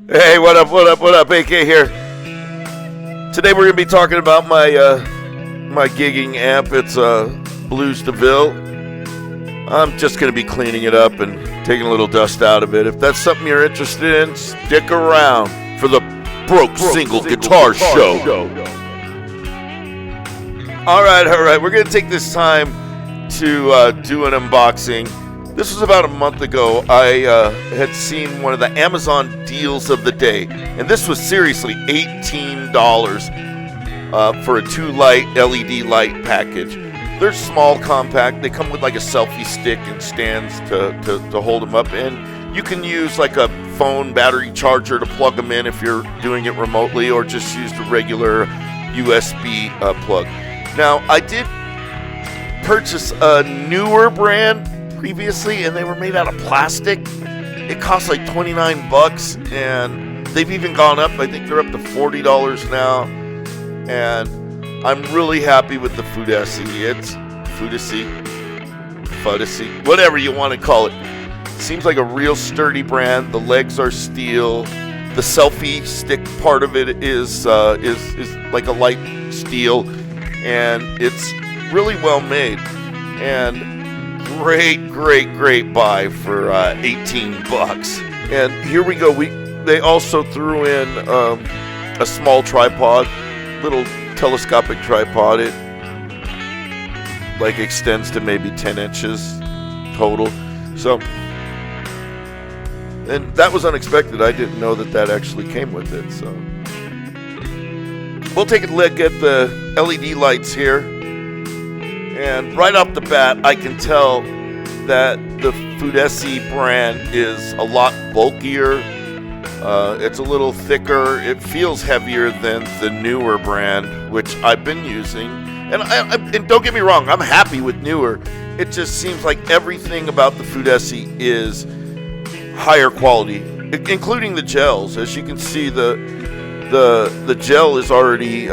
Hey, what up, what up, what up, AK here. Today we're going to be talking about my my gigging amp. It's a Blues Deville. I'm just going to be cleaning it up and taking a little dust out of it. If that's something you're interested in, stick around for the Broke Single Guitar Show. Alright, we're going to take this time to do an unboxing. This was about a month ago. I had seen one of the Amazon deals of the day, and this was seriously $18 for a 2-light LED light package. They're small, compact. They come with like a selfie stick and stands to hold them up, and you can use like a phone battery charger to plug them in if you're doing it remotely, or just use the regular USB plug. Now, I did purchase a newer brand previously, and they were made out of plastic. It cost like $29, and they've even gone up. I think they're up to $40 now, and I'm really happy with the Fudesi. It's Fudesi, whatever you want to call it. Seems like a real sturdy brand. The legs are steel. The selfie stick part of it is like a light steel, and it's really well made. And great buy for $18. And here we go. They also threw in a small tripod, little telescopic tripod. It like extends to maybe 10 inches total. So, and that was unexpected. I didn't know that actually came with it. So we'll take a look at the LED lights here. And right off the bat, I can tell that the Fudesi brand is a lot bulkier. It's a little thicker. It feels heavier than the newer brand, which I've been using. And don't get me wrong, I'm happy with newer. It just seems like everything about the Fudesi is higher quality, including the gels. As you can see, the gel is already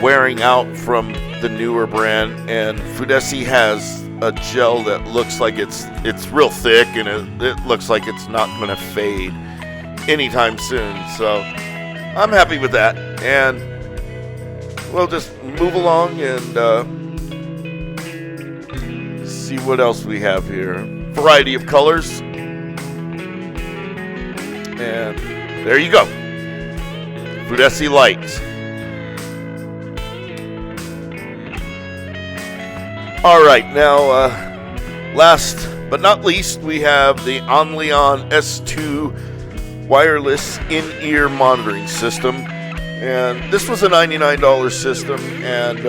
wearing out from the newer brand, and Fudesi has a gel that looks like it's real thick, and it looks like it's not going to fade anytime soon. So I'm happy with that, and we'll just move along and see what else we have here. Variety of colors, and there you go, Fudesi lights. Alright, now, last but not least, we have the Onlyon S2 wireless in-ear monitoring system. And this was a $99 system, and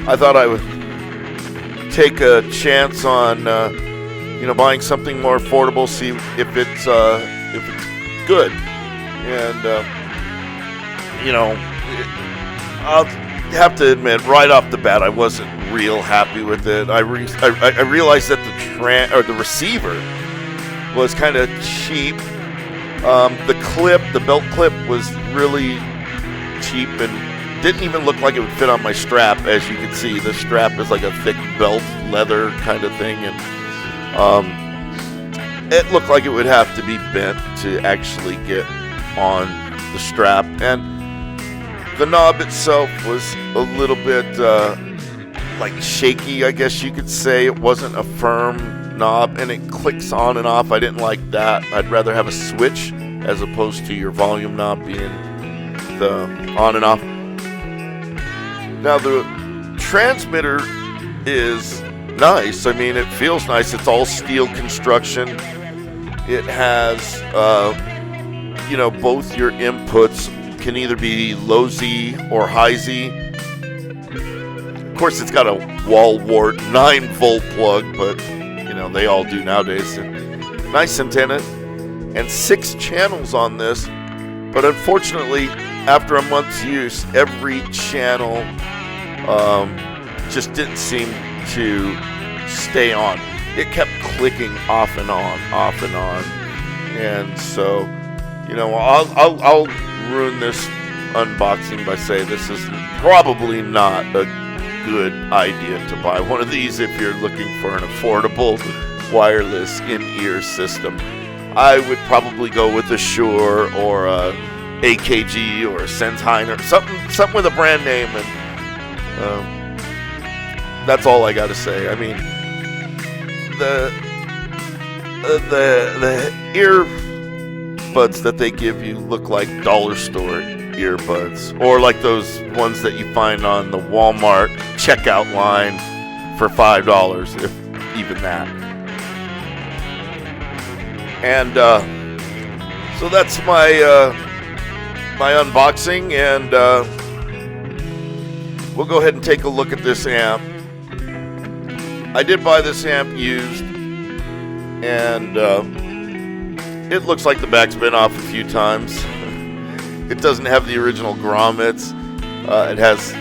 I thought I would take a chance on, buying something more affordable, see if it's good. And, I'll have to admit, right off the bat, I wasn't real happy with it. I realized that the receiver was kind of cheap. The belt clip was really cheap and didn't even look like it would fit on my strap. As you can see, the strap is like a thick belt leather kind of thing, and it looked like it would have to be bent to actually get on the strap. And the knob itself was a little bit like shaky, I guess you could say. It wasn't a firm knob, and it clicks on and off. I didn't like that. I'd rather have a switch as opposed to your volume knob being the on and off. Now the transmitter is nice. I mean, it feels nice. It's all steel construction. It has both your inputs can either be low Z or high Z. Of course, it's got a wall wart 9-volt plug, but they all do nowadays. Nice antenna, and 6 channels on this. But unfortunately, after a month's use, every channel just didn't seem to stay on. It kept clicking off and on, and so I'll ruin this unboxing by saying this is probably not a good idea to buy one of these if you're looking for an affordable wireless in-ear system. I would probably go with a Shure or a AKG or a Sennheiser, something with a brand name, and that's all I got to say. I mean, the earbuds that they give you look like dollar store earbuds, or like those ones that you find on the Walmart checkout line for $5, if even that. And so that's my my unboxing, and we'll go ahead and take a look at this amp. I did buy this amp used, and it looks like the back's been off a few times. It doesn't have the original grommets. It has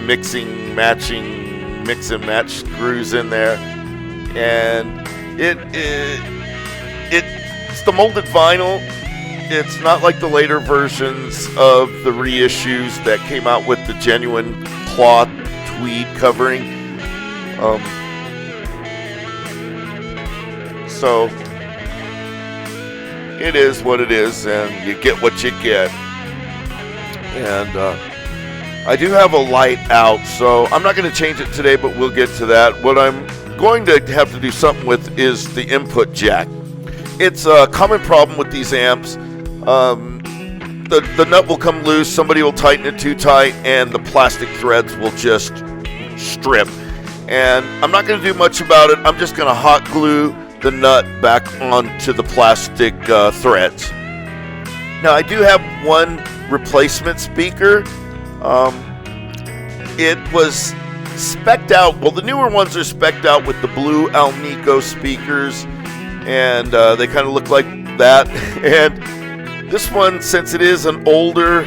mix and match screws in there, and it's the molded vinyl. It's not like the later versions of the reissues that came out with the genuine cloth tweed covering. So it is what it is, and you get what you get. And I do have a light out, so I'm not going to change it today, but we'll get to that. What I'm going to have to do something with is the input jack. It's a common problem with these amps. The nut will come loose, somebody will tighten it too tight, and the plastic threads will just strip. And I'm not going to do much about it. I'm just going to hot glue the nut back onto the plastic threads. Now, I do have one replacement speaker. It was spec'd out. Well, the newer ones are spec'd out with the blue Alnico speakers, and they kind of look like that. And this one, since it is an older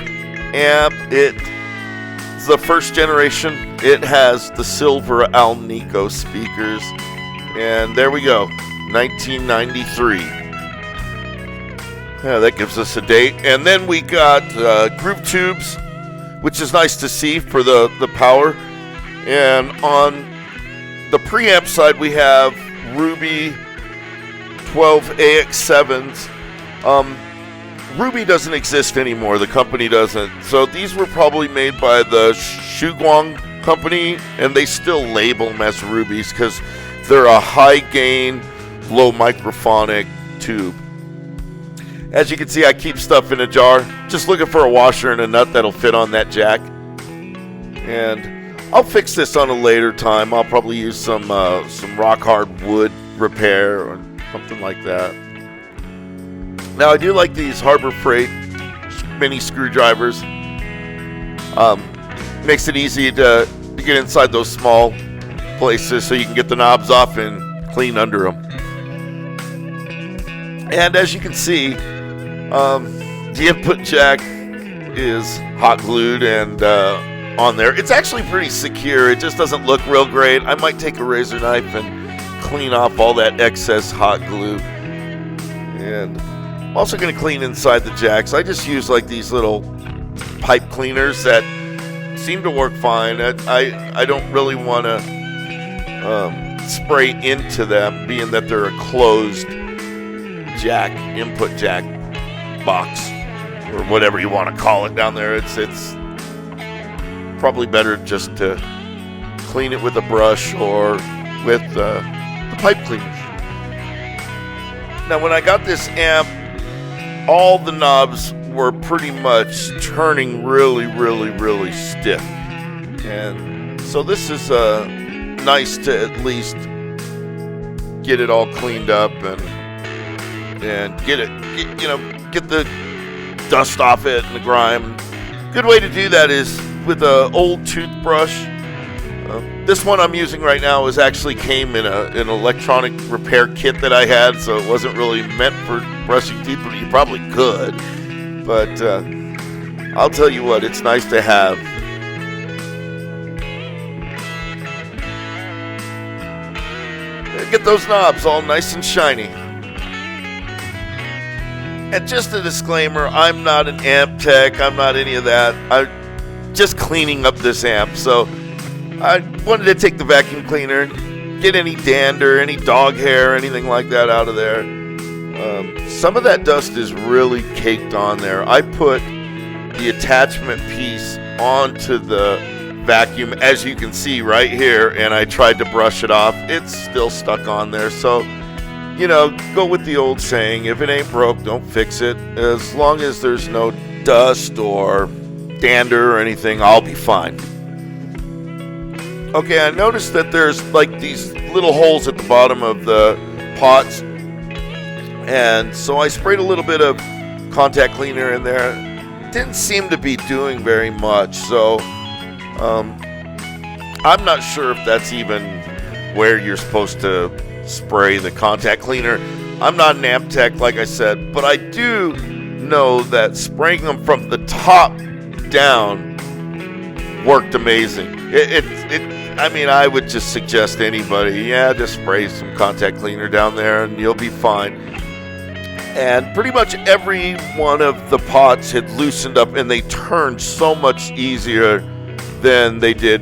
amp, it's the first generation. It has the silver Alnico speakers, and there we go, 1993. Yeah, that gives us a date. And then we got groove tubes, which is nice to see for the power. And on the preamp side, we have Ruby 12AX7s. Ruby doesn't exist anymore. The company doesn't. So these were probably made by the Shuguang company, and they still label them as Rubies because they're a high gain, low microphonic tube. As you can see, I keep stuff in a jar, just looking for a washer and a nut that'll fit on that jack. And I'll fix this on a later time. I'll probably use some rock hard wood repair or something like that. Now, I do like these Harbor Freight mini screwdrivers. Makes it easy to get inside those small places so you can get the knobs off and clean under them. And as you can see, the input jack is hot glued and on there. It's actually pretty secure. It just doesn't look real great. I might take a razor knife and clean off all that excess hot glue. And I'm also going to clean inside the jacks. I just use like these little pipe cleaners that seem to work fine. I don't really want to spray into them, being that they're a closed jack, input jack box, or whatever you want to call it down there. It's probably better just to clean it with a brush or with the pipe cleaners. Now, when I got this amp, all the knobs were pretty much turning really, really, really stiff. And so this is nice to at least get it all cleaned up and get the dust off it and the grime. Good way to do that is with an old toothbrush. This one I'm using right now came in an electronic repair kit that I had, so it wasn't really meant for brushing teeth, but you probably could. But I'll tell you what, it's nice to have. Get those knobs all nice and shiny. And just a disclaimer, I'm not an amp tech, I'm not any of that. I'm just cleaning up this amp, so I wanted to take the vacuum cleaner, get any dander, any dog hair, anything like that out of there. Some of that dust is really caked on there. I put the attachment piece onto the vacuum, as you can see right here, and I tried to brush it off. It's still stuck on there. So, you know, go with the old saying, if it ain't broke, don't fix it. As long as there's no dust or dander or anything, I'll be fine. Okay, I noticed that there's like these little holes at the bottom of the pots, and so I sprayed a little bit of contact cleaner in there. Didn't seem to be doing very much, so I'm not sure if that's even where you're supposed to spray the contact cleaner. I'm not an amp tech, like I said, but I do know that spraying them from the top down worked amazing. I mean, I would just suggest anybody, just spray some contact cleaner down there and you'll be fine. And pretty much every one of the pots had loosened up, and they turned so much easier than they did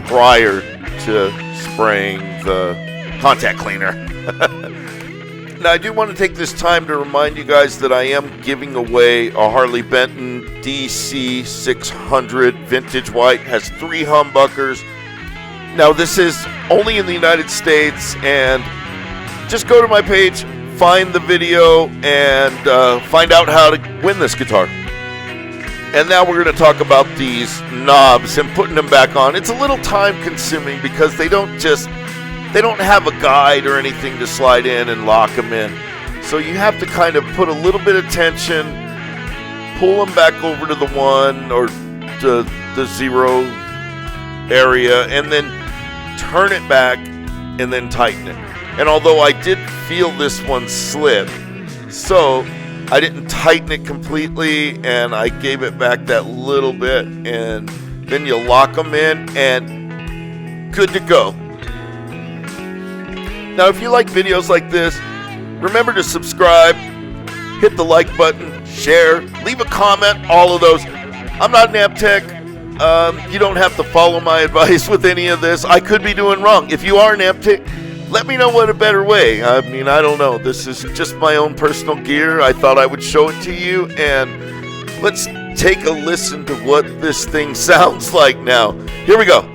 prior to spraying the contact cleaner. Now, I do want to take this time to remind you guys that I am giving away a Harley Benton DC 600 Vintage White. Has 3 humbuckers. Now, this is only in the United States, and just go to my page, find the video, and find out how to win this guitar. And now we're going to talk about these knobs and putting them back on. It's a little time consuming because they don't have a guide or anything to slide in and lock them in. So you have to kind of put a little bit of tension, pull them back over to the 1 or the 0 area, and then turn it back and then tighten it. And although I did feel this one slip, so I didn't tighten it completely, and I gave it back that little bit, and then you lock them in and good to go. Now, if you like videos like this, remember to subscribe, hit the like button, share, leave a comment, all of those. I'm not an amp tech. You don't have to follow my advice with any of this. I could be doing wrong. If you are an amp tech, let me know what a better way. I mean, I don't know. This is just my own personal gear. I thought I would show it to you, and let's take a listen to what this thing sounds like now. Here we go.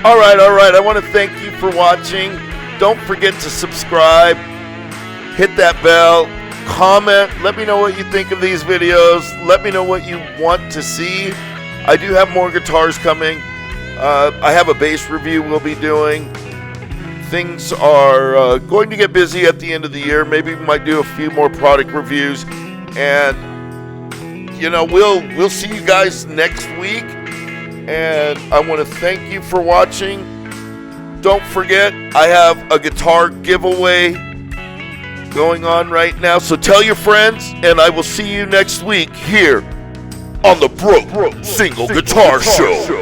All right. I want to thank you for watching. Don't forget to subscribe, hit that bell, comment, let me know what you think of these videos, let me know what you want to see. I do have more guitars coming. I have a bass review we'll be doing. Things are going to get busy at the end of the year. Maybe we might do a few more product reviews, and you know, we'll see you guys next week. And I want to thank you for watching. Don't forget, I have a guitar giveaway going on right now. So tell your friends, and I will see you next week here on the Broke Single Guitar Show.